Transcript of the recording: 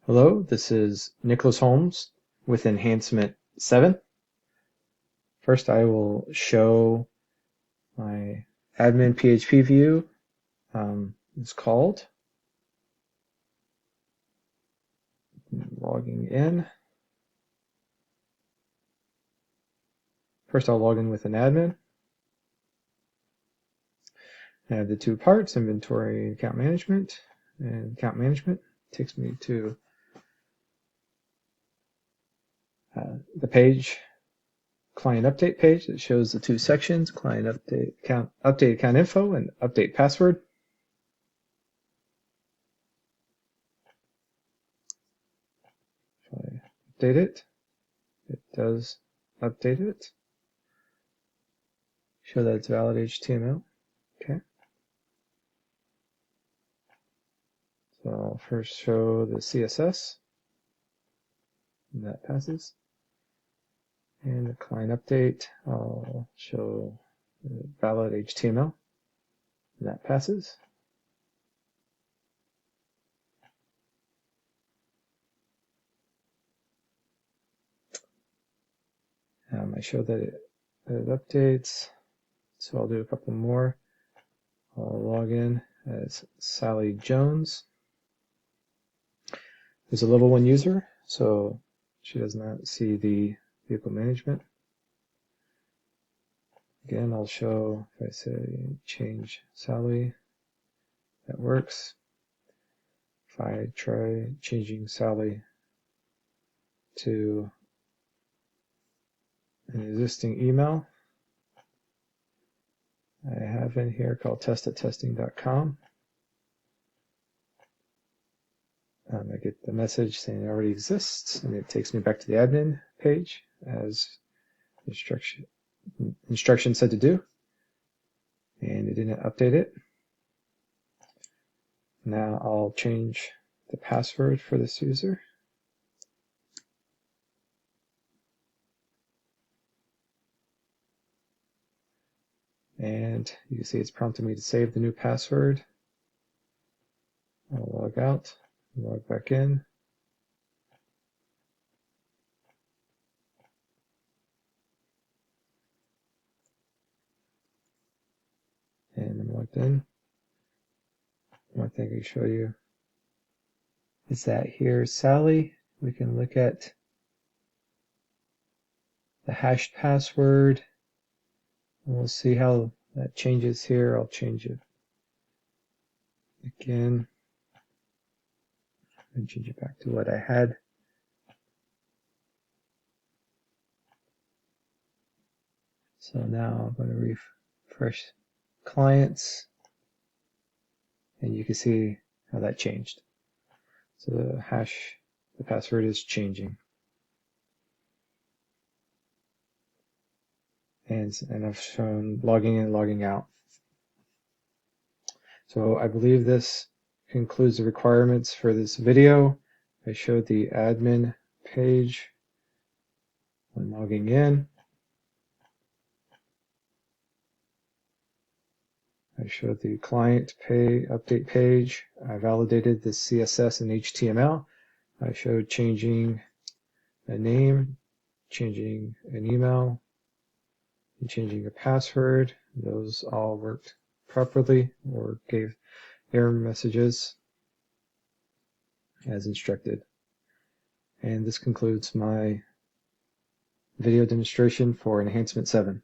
Hello, this is Nicholas Holmes with Enhancement 7. First, I will show my admin PHP view. It's called. Logging in. First, I'll log in with an admin. I have the two parts, inventory and account management. And account management takes me to the page, client update page that shows the two sections, client update account info, and update password. If I update it, it does update it. Show that it's valid HTML. Okay. So I'll first show the CSS, and that passes. And the client update, I'll show the valid HTML, and that passes. I show that it updates, so I'll do a couple more. I'll log in as Sally Jones. There's a level 1 user, so she does not see the vehicle management. Again, I'll show, if I say change Sally, that works. If I try changing Sally to an existing email I have in here called test@testing.com, I get the message saying it already exists, and it takes me back to the admin page as instruction said to do, and it didn't update it. Now I'll change the password for this user. And you can see it's prompting me to save the new password. I'll log out, log back in. And I'm logged in. One thing I can show you is that here, Sally, we can look at the hashed password. And we'll see how that changes here. I'll change it again and change it back to what I had. So now I'm going to refresh clients, and you can see how that changed. So the password is changing. And I've shown logging in and logging out. So I believe this concludes the requirements for this video. I showed the admin page when logging in. I showed the client update page. I validated the CSS and HTML. I showed changing a name, changing an email, and changing a password. Those all worked properly or gave error messages as instructed. And this concludes my video demonstration for Enhancement 7.